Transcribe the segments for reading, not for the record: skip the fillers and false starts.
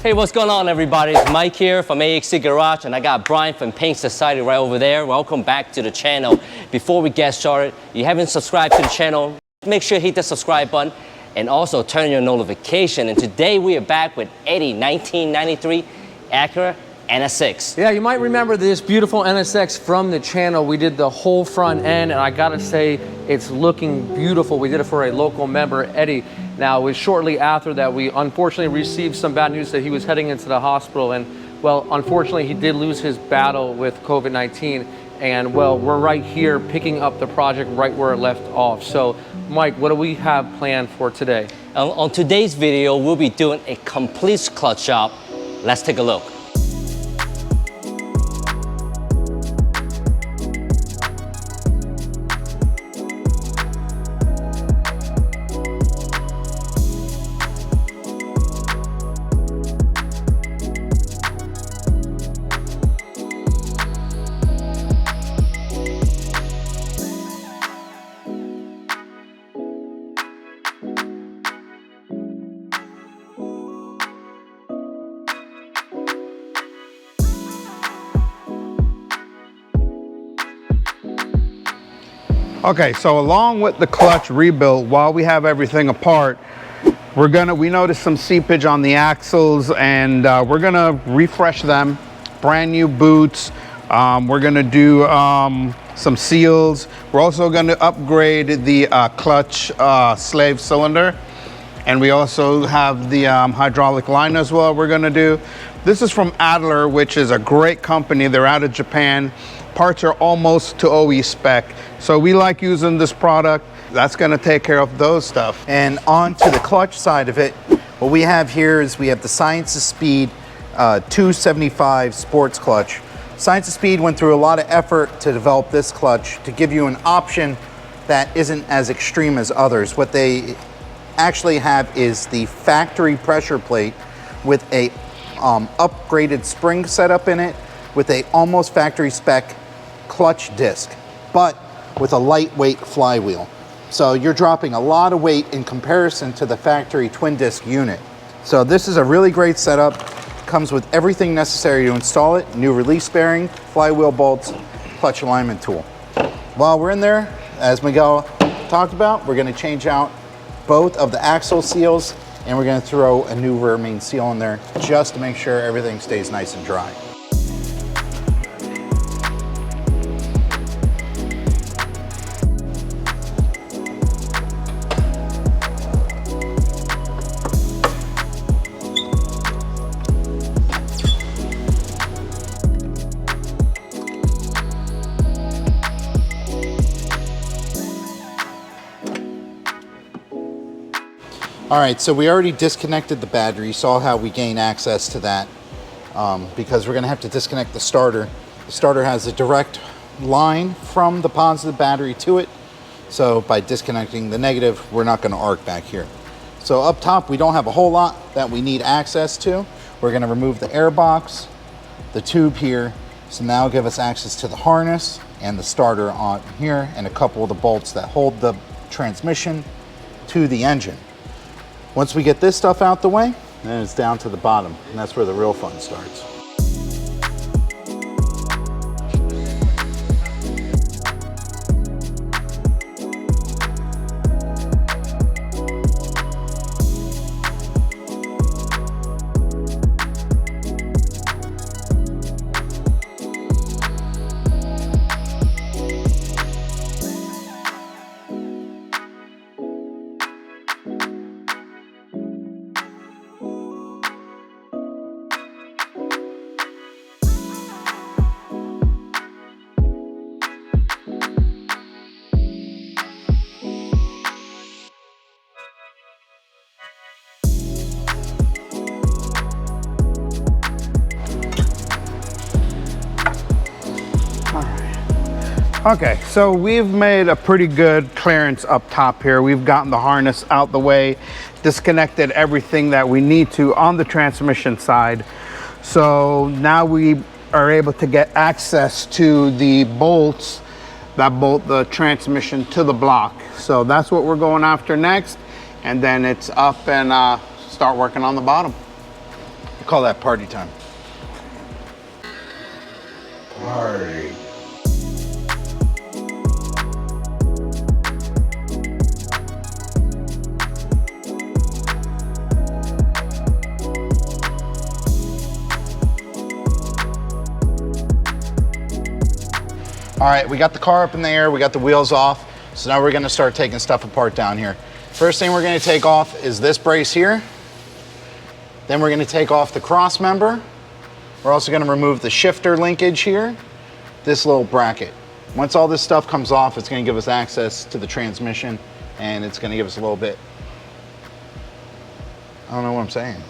Hey, what's going on, everybody? It's Mike here from AXC Garage, and I got Brian from Paint Society right over there. Welcome back to the channel. Before we get started, if you haven't subscribed to the channel, make sure you hit the subscribe button and also turn your notification. And today we are back with Eddie 1993 Acura NSX. Yeah, you might remember this beautiful NSX from the channel. We did the whole front end, and I gotta say, it's looking beautiful. We did it for a local member, Eddie. Now, it was shortly after that we unfortunately received some bad news that he was heading into the hospital, and well, unfortunately, he did lose his battle with COVID-19, and well, we're right here picking up the project right where it left off. So, Mike, what do we have planned for today? On today's video, we'll be doing a complete clutch job. Let's take a look. Okay, so along with the clutch rebuild, while we have everything apart, we noticed some seepage on the axles, and we're gonna refresh them, brand new boots. We're gonna do some seals. We're also gonna upgrade the clutch slave cylinder, and we also have the hydraulic line as well we're gonna do. This is from Adler, which is a great company. They're out of Japan. Parts are almost to OE spec. So we like using this product. That's gonna take care of those stuff. And on to the clutch side of it, what we have here is we have the Science of Speed 275 sports clutch. Science of Speed went through a lot of effort to develop this clutch to give you an option that isn't as extreme as others. What they actually have is the factory pressure plate with a upgraded spring setup in it, with a almost factory spec clutch disc, but with a lightweight flywheel. So you're dropping a lot of weight in comparison to the factory twin disc unit. So this is a really great setup. Comes with everything necessary to install it: new release bearing, flywheel bolts, clutch alignment tool. While we're in there, as Miguel talked about, we're gonna change out both of the axle seals, and we're gonna throw a new rear main seal in there just to make sure everything stays nice and dry. All right, so we already disconnected the battery. You saw how we gain access to that because we're gonna have to disconnect the starter. The starter has a direct line from the positive battery to it. So by disconnecting the negative, we're not gonna arc back here. So up top, we don't have a whole lot that we need access to. We're gonna remove the air box, the tube here. So now it'll give us access to the harness and the starter on here, and a couple of the bolts that hold the transmission to the engine. Once we get this stuff out the way, then it's down to the bottom, and that's where the real fun starts. Okay, so we've made a pretty good clearance up top here. We've gotten the harness out the way, disconnected everything that we need to on the transmission side. So now we are able to get access to the bolts that bolt the transmission to the block. So that's what we're going after next. And then it's up and start working on the bottom. Call that party time. Party. All right, we got the car up in the air, we got the wheels off, so now we're gonna start taking stuff apart down here. First thing we're gonna take off is this brace here. Then we're gonna take off the cross member. We're also gonna remove the shifter linkage here, this little bracket. Once all this stuff comes off, it's gonna give us access to the transmission, and it's gonna give us a little bit, I don't know what I'm saying.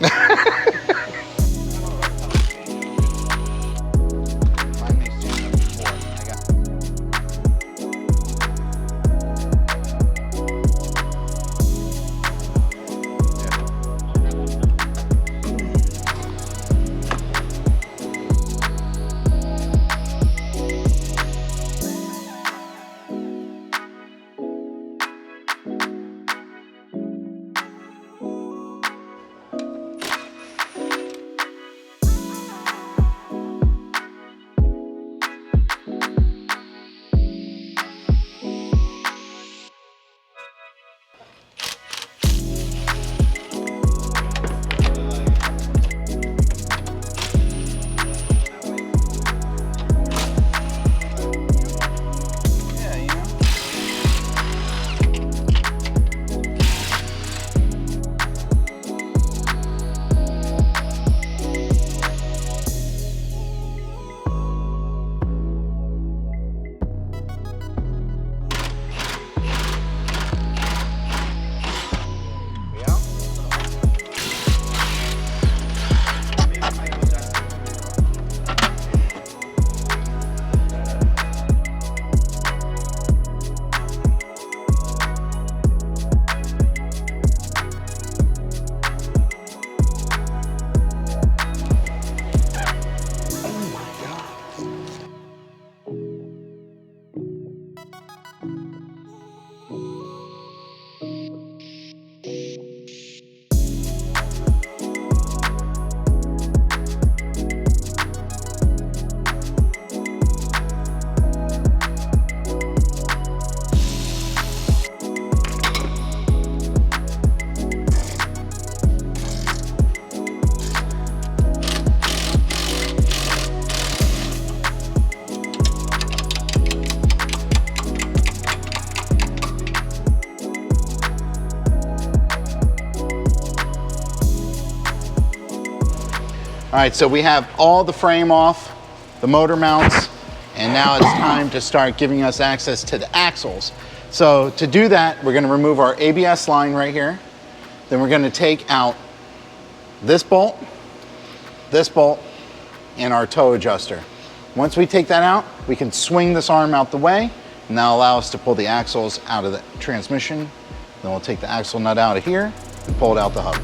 All right, so we have all the frame off, the motor mounts, and now it's time to start giving us access to the axles. So to do that, we're gonna remove our ABS line right here. Then we're gonna take out this bolt, and our toe adjuster. Once we take that out, we can swing this arm out the way, and that'll allow us to pull the axles out of the transmission. Then we'll take the axle nut out of here and pull it out the hub.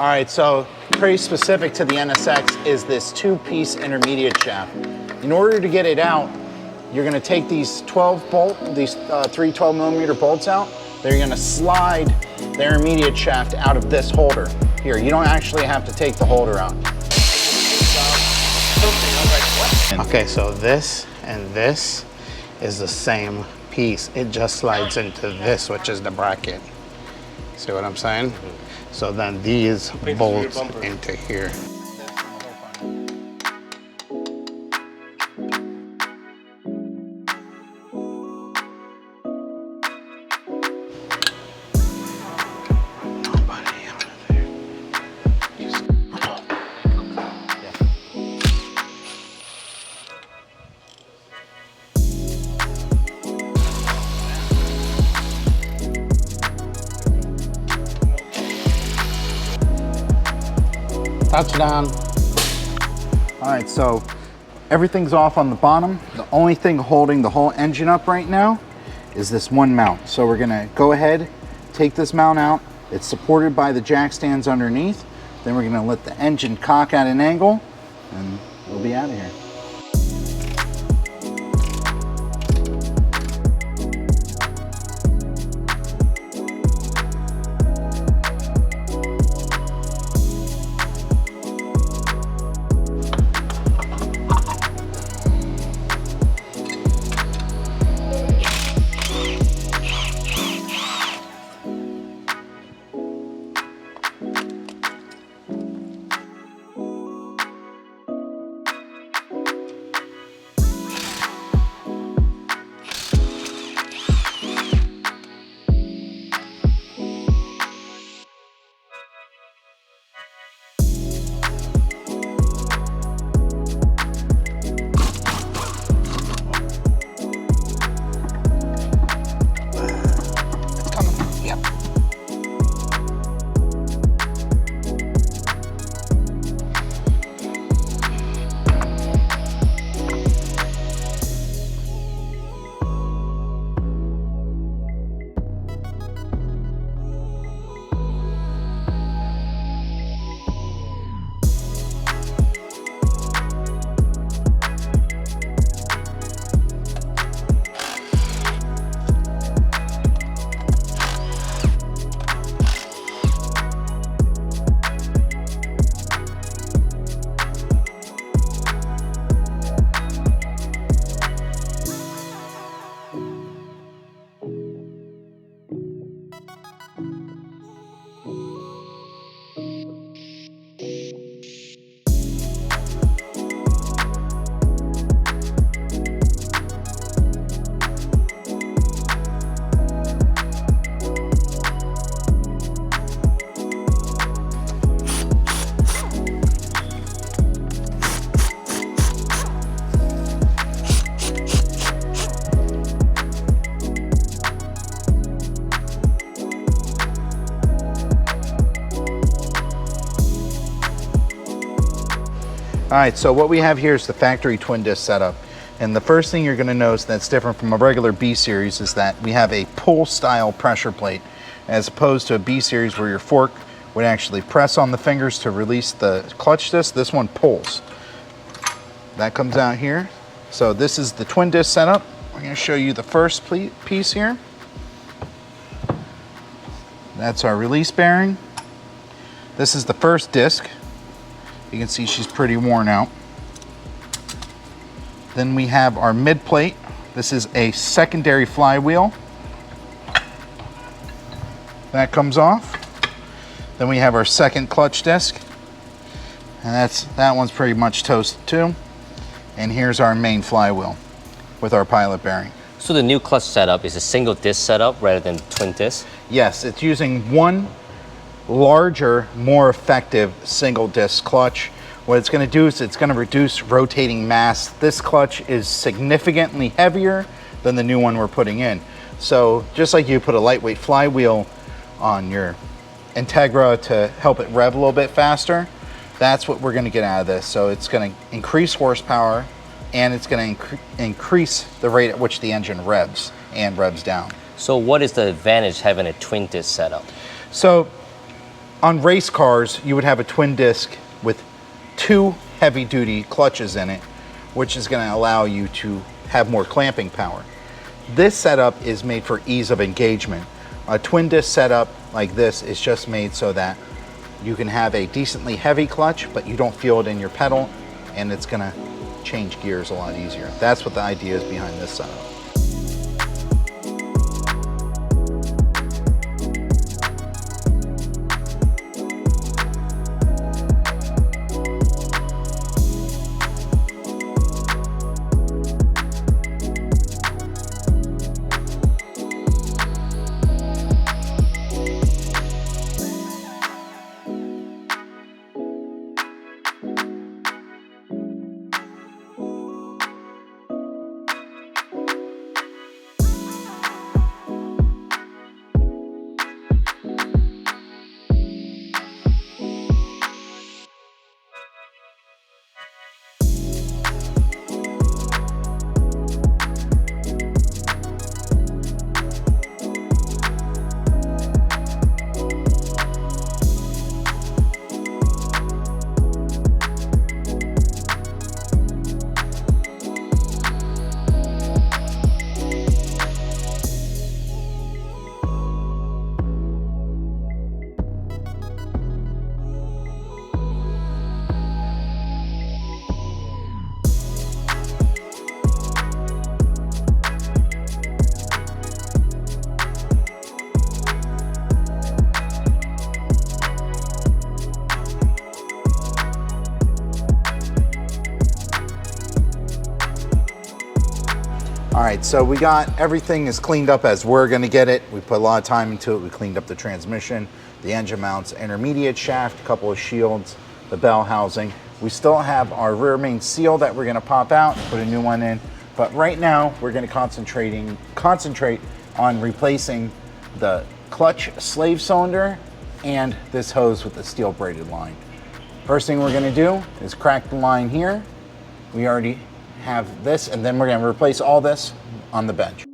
All right, so pretty specific to the NSX is this two-piece intermediate shaft. In order to get it out, you're gonna take these 3 12mm bolts out. They're gonna slide the intermediate shaft out of this holder. Here, you don't actually have to take the holder out. Okay, so this and this is the same piece. It just slides into this, which is the bracket. See what I'm saying? So then these bolt into here. Touchdown. All right, so everything's off on the bottom. The only thing holding the whole engine up right now is this one mount. So we're gonna go ahead, take this mount out. It's supported by the jack stands underneath. Then we're gonna let the engine cock at an angle and we'll be out of here. All right, so what we have here is the factory twin disc setup. And the first thing you're gonna notice that's different from a regular B series is that we have a pull style pressure plate, as opposed to a B series where your fork would actually press on the fingers to release the clutch disc. This one pulls. That comes out here. So this is the twin disc setup. I'm gonna show you the first piece here. That's our release bearing. This is the first disc. You can see she's pretty worn out. Then we have our mid plate. This is a secondary flywheel. That comes off. Then we have our second clutch disc. And that one's pretty much toasted too. And here's our main flywheel with our pilot bearing. So the new clutch setup is a single disc setup rather than twin disc? Yes, it's using one larger, more effective single disc clutch. What it's going to do is it's going to reduce rotating mass. This clutch is significantly heavier than the new one we're putting in. So just like you put a lightweight flywheel on your Integra to help it rev a little bit faster, that's what we're going to get out of this. So it's going to increase horsepower and it's going to increase the rate at which the engine revs and revs down. So what is the advantage having a twin disc setup? So on race cars, you would have a twin disc with two heavy duty clutches in it, which is going to allow you to have more clamping power. This setup is made for ease of engagement. A twin disc setup like this is just made so that you can have a decently heavy clutch, but you don't feel it in your pedal, and it's going to change gears a lot easier. That's what the idea is behind this setup. All right, so we got everything is cleaned up as we're gonna get it. We put a lot of time into it. We cleaned up the transmission, the engine mounts, intermediate shaft, a couple of shields, the bell housing. We still have our rear main seal that we're gonna pop out and put a new one in. But right now, we're gonna concentrate on replacing the clutch slave cylinder and this hose with the steel braided line. First thing we're gonna do is crack the line here. We already have this, and then we're gonna replace all this on the bench.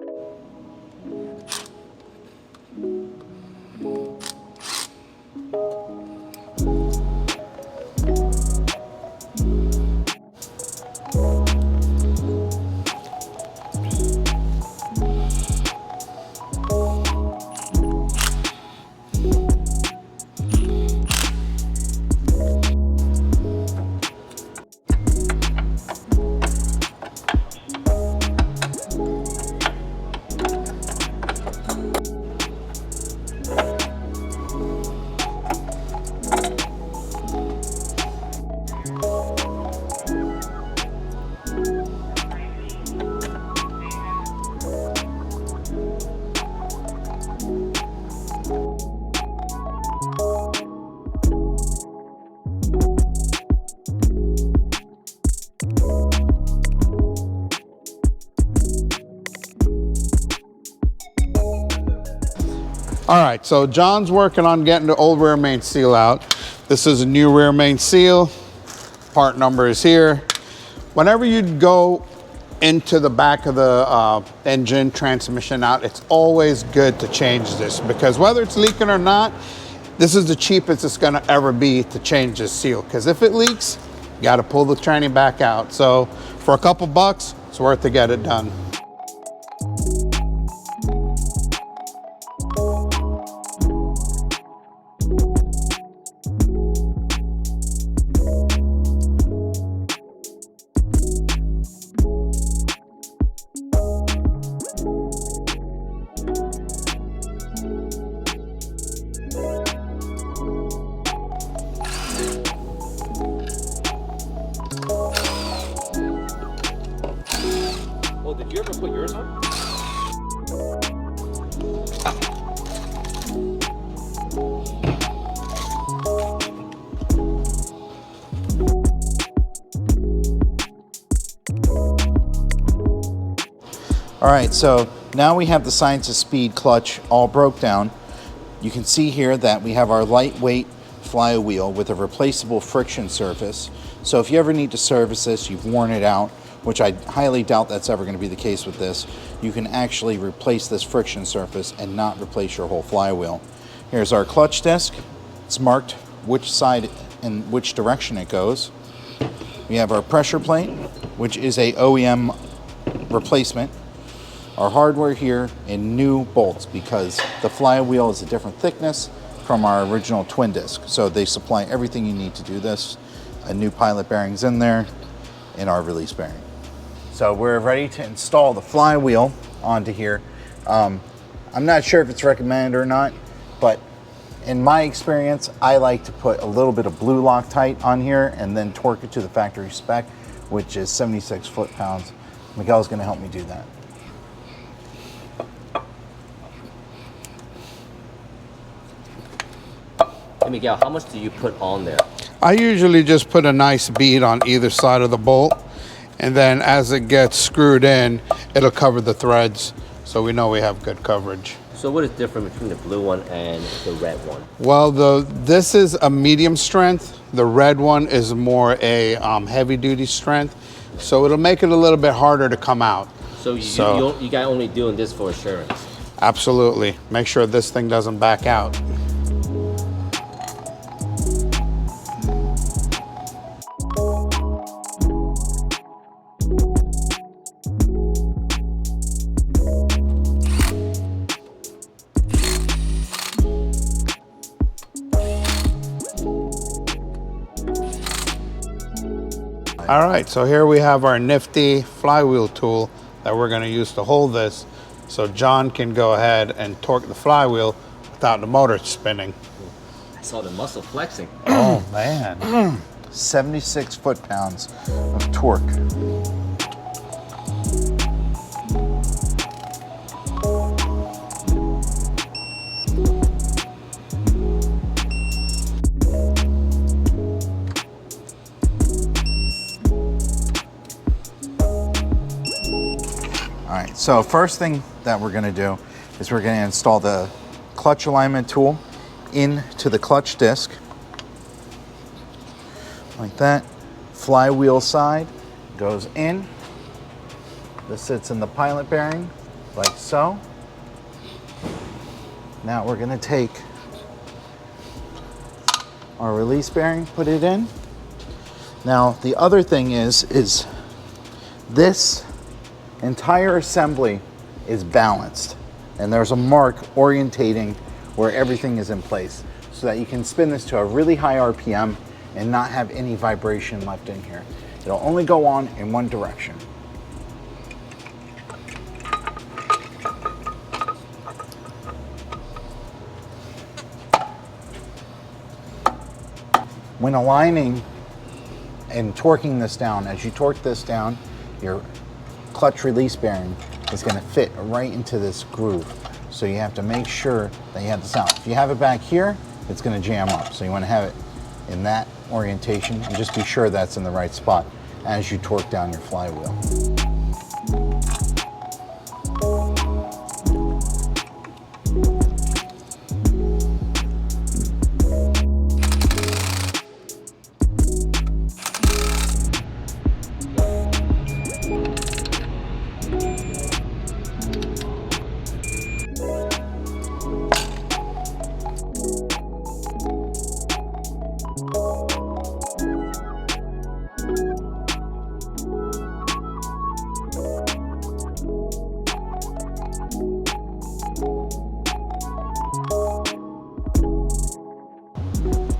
All right, so John's working on getting the old rear main seal out. This is a new rear main seal. Part number is here. Whenever you go into the back of the engine, transmission out, it's always good to change this, because whether it's leaking or not, this is the cheapest it's gonna ever be to change this seal. Because if it leaks, you gotta pull the tranny back out. So for a couple bucks, it's worth to get it done. Well, did you ever put yours on? All right, so now we have the Science of Speed clutch all broke down. You can see here that we have our lightweight flywheel with a replaceable friction surface. So if you ever need to service this, you've worn it out, which I highly doubt that's ever going to be the case with this, you can actually replace this friction surface and not replace your whole flywheel. Here's our clutch disc. It's marked which side and which direction it goes. We have our pressure plate, which is a OEM replacement. Our hardware here in new bolts, because the flywheel is a different thickness from our original twin disc. So they supply everything you need to do this. A new pilot bearings in there and our release bearing. So we're ready to install the flywheel onto here. I'm not sure if it's recommended or not, but in my experience, I like to put a little bit of blue Loctite on here and then torque it to the factory spec, which is 76 foot-pounds. Miguel's gonna help me do that. Hey Miguel, how much do you put on there? I usually just put a nice bead on either side of the bolt, and then as it gets screwed in, it'll cover the threads, so we know we have good coverage. So what is different between the blue one and the red one? Well, this is a medium strength. The red one is more a heavy duty strength, so it'll make it a little bit harder to come out. So you guys only doing this for assurance? Absolutely. Make sure this thing doesn't back out. All right, so here we have our nifty flywheel tool that we're gonna use to hold this, so John can go ahead and torque the flywheel without the motor spinning. I saw the muscle flexing. Oh man. 76 foot-pounds of torque. All right, so first thing that we're gonna do is we're gonna install the clutch alignment tool into the clutch disc, like that. Flywheel side goes in. This sits in the pilot bearing, like so. Now we're gonna take our release bearing, put it in. Now the other thing is this entire assembly is balanced, and there's a mark orientating where everything is in place, so that you can spin this to a really high RPM and not have any vibration left in here. It'll only go on in one direction. When aligning and torquing this down, as you torque this down, your clutch release bearing is going to fit right into this groove. So you have to make sure that you have this out. If you have it back here, it's going to jam up. So you want to have it in that orientation and just be sure that's in the right spot as you torque down your flywheel.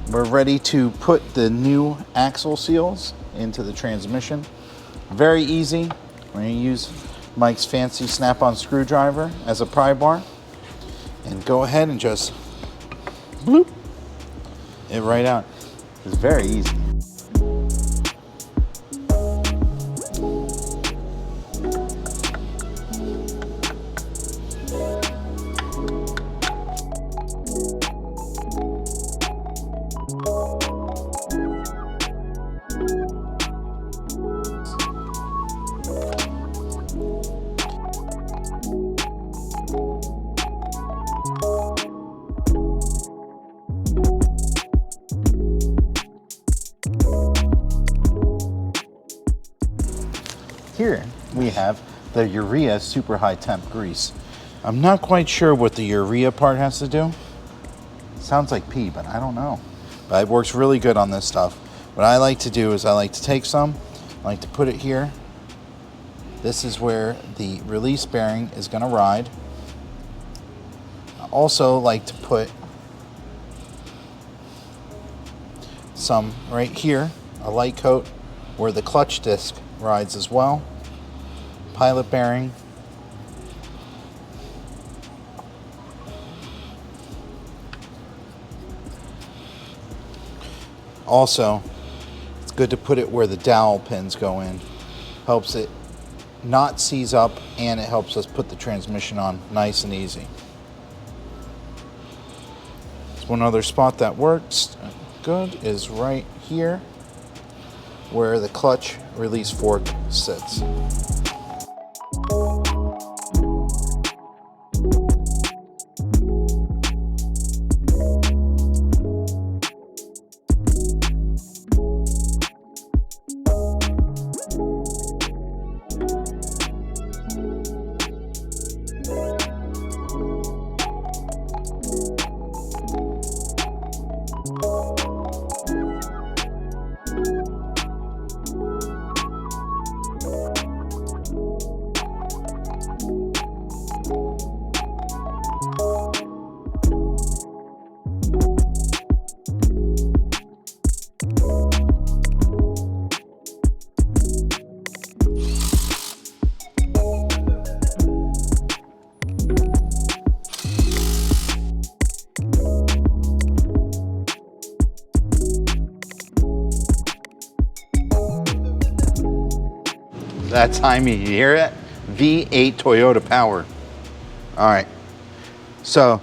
We're ready to put the new axle seals into the transmission. Very easy. We're going to use Mike's fancy snap-on screwdriver as a pry bar, and go ahead and just bloop it right out. It's very easy. Here we have the urea super high temp grease. I'm not quite sure what the urea part has to do. Sounds like pee, but I don't know. But it works really good on this stuff. What I like to do is I like to take some, I like to put it here. This is where the release bearing is going to ride. I also like to put some right here, a light coat where the clutch disc rides as well. Pilot bearing. Also, it's good to put it where the dowel pins go in. Helps it not seize up, and it helps us put the transmission on nice and easy. There's one other spot that works good is right here where the clutch release fork sits. That time, you hear it? V8 Toyota power. All right, so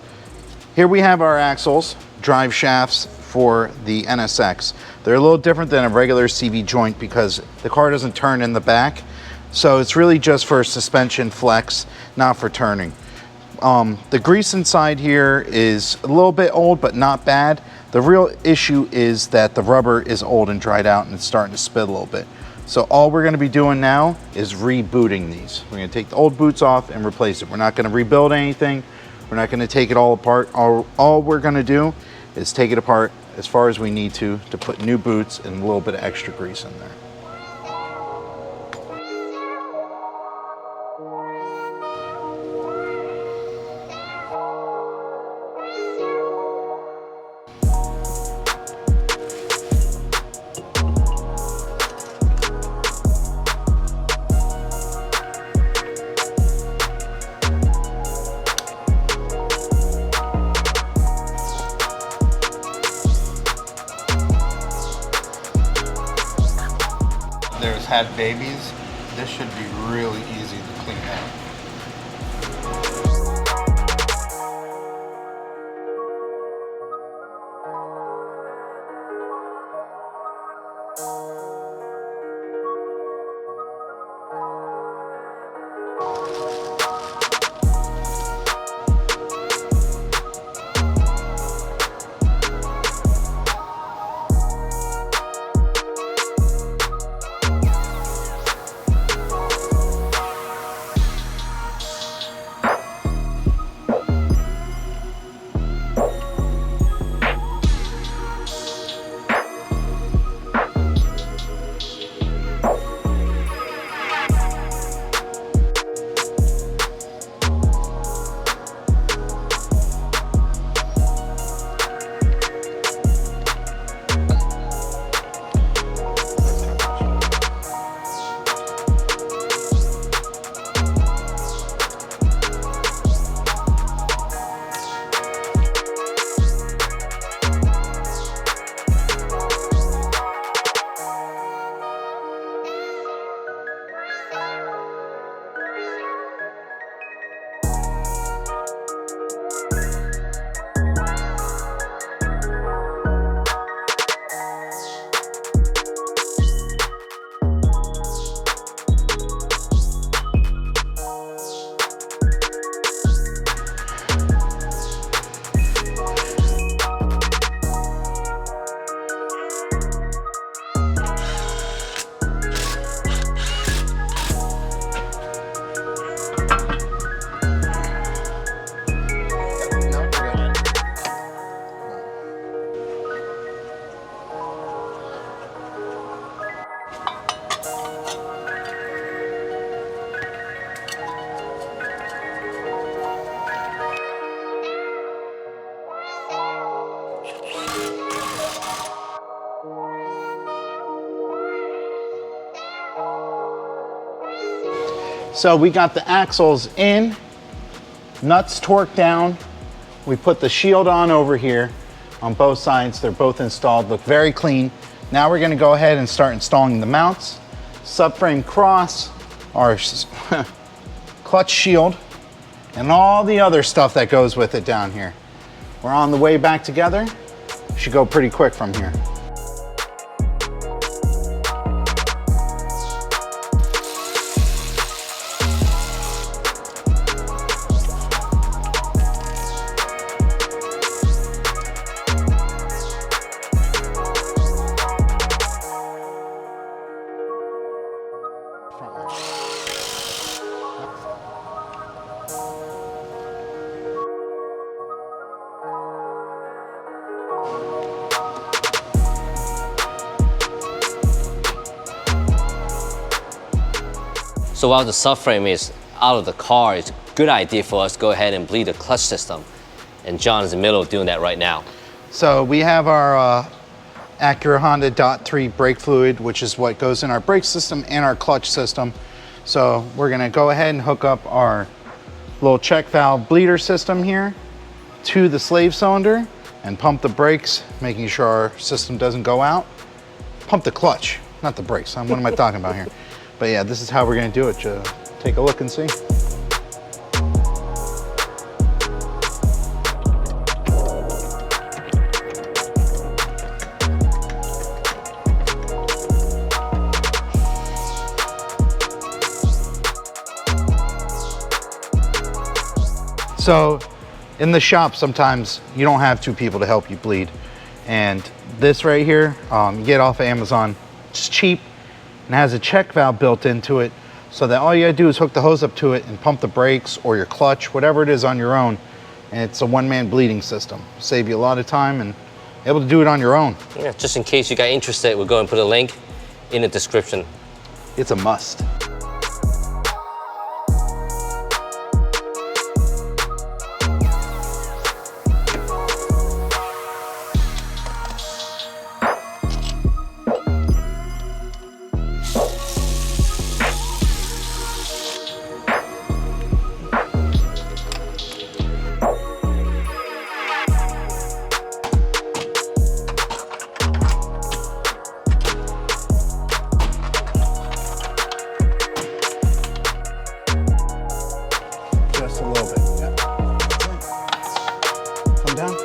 here we have our axles, drive shafts for the NSX. They're a little different than a regular CV joint because the car doesn't turn in the back. So it's really just for suspension flex, not for turning. The grease inside here is a little bit old, but not bad. The real issue is that the rubber is old and dried out and it's starting to spit a little bit. So all we're going to be doing now is rebooting these. We're going to take the old boots off and replace it. We're not going to rebuild anything. We're not going to take it all apart. All we're going to do is take it apart as far as we need to put new boots and a little bit of extra grease in there. There's had babies, this should be really easy to clean out. So we got the axles in, nuts torqued down. We put the shield on over here on both sides. They're both installed, look very clean. Now we're gonna go ahead and start installing the mounts, subframe cross, our clutch shield, and all the other stuff that goes with it down here. We're on the way back together. Should go pretty quick from here. So while the subframe is out of the car, it's a good idea for us to go ahead and bleed the clutch system. And John's in the middle of doing that right now. So we have our Acura Honda .3 brake fluid, which is what goes in our brake system and our clutch system. So we're gonna go ahead and hook up our little check valve bleeder system here to the slave cylinder and pump the brakes, making sure our system doesn't go out. Pump the clutch, not the brakes. What am I talking about here? But yeah, this is how we're gonna do it. Take a look and see. So in the shop, sometimes you don't have two people to help you bleed. And this right here, you get off of Amazon. It's cheap and has a check valve built into it, so that all you gotta do is hook the hose up to it and pump the brakes or your clutch, whatever it is on your own. And it's a one-man bleeding system. Save you a lot of time and able to do it on your own. Yeah, just in case you got interested, we'll go and put a link in the description. It's a must. Just a little bit, yeah. Come down.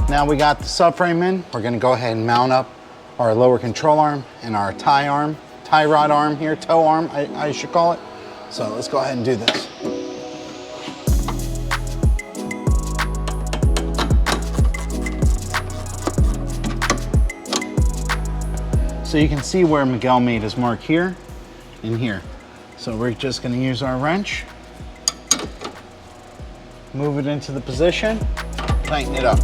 Now we got the subframe in, we're gonna go ahead and mount up our lower control arm and our tie rod arm here, toe arm, I should call it. So let's go ahead and do this. So you can see where Miguel made his mark here and here. So we're just gonna use our wrench, move it into the position, tighten it up.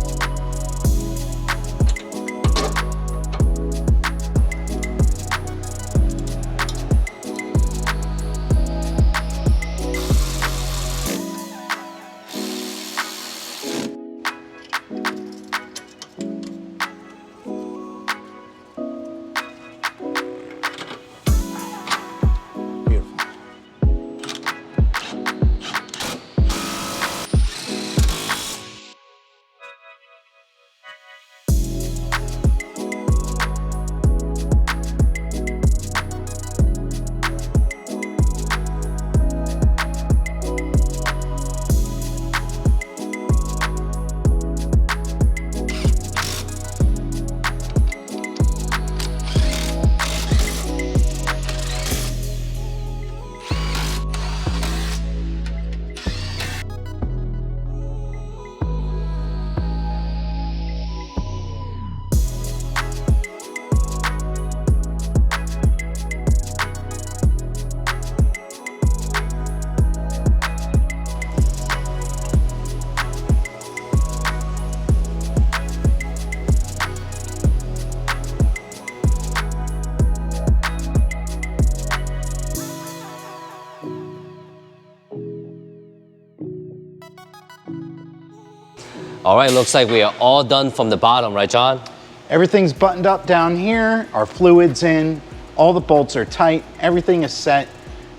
All right, looks like we are all done from the bottom, right, John? Everything's buttoned up down here, our fluid's in, all the bolts are tight, everything is set.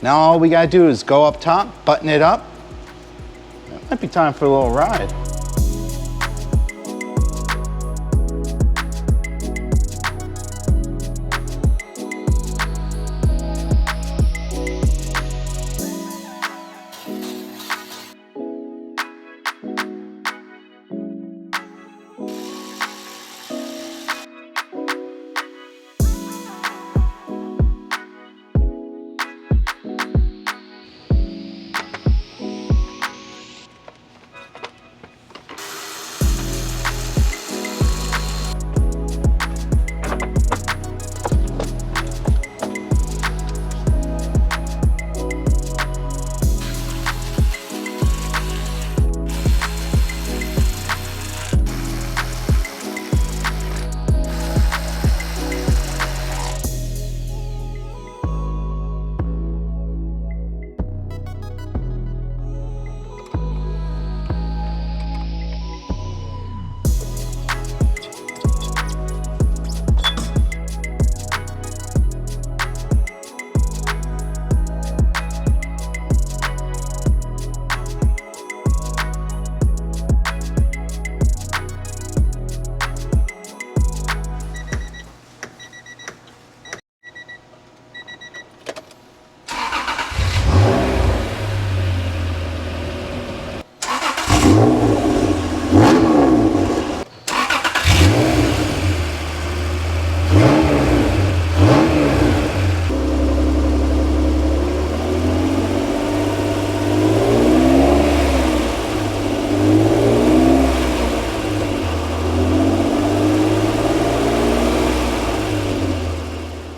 Now all we gotta do is go up top, button it up. It might be time for a little ride.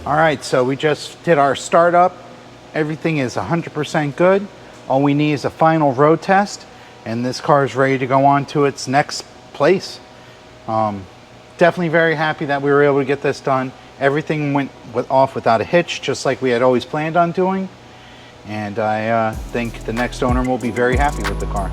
All right, so we just did our startup. Everything is 100% good. All we need is a final road test, and this car is ready to go on to its next place. Definitely very happy that we were able to get this done. Everything went off without a hitch, just like we had always planned on doing. And I think the next owner will be very happy with the car.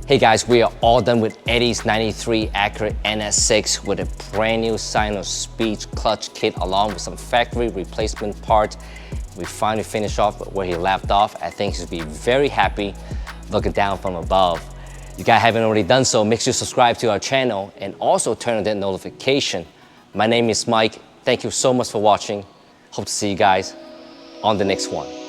Hey guys, we are all done with Eddie's 93 Acura NSX with a brand new sign of speed clutch kit along with some factory replacement parts. We finally finished off where he left off. I think he'll be very happy looking down from above. You guys haven't already done so, make sure you subscribe to our channel and also turn on that notification. My name is Mike. Thank you so much for watching. Hope to see you guys on the next one.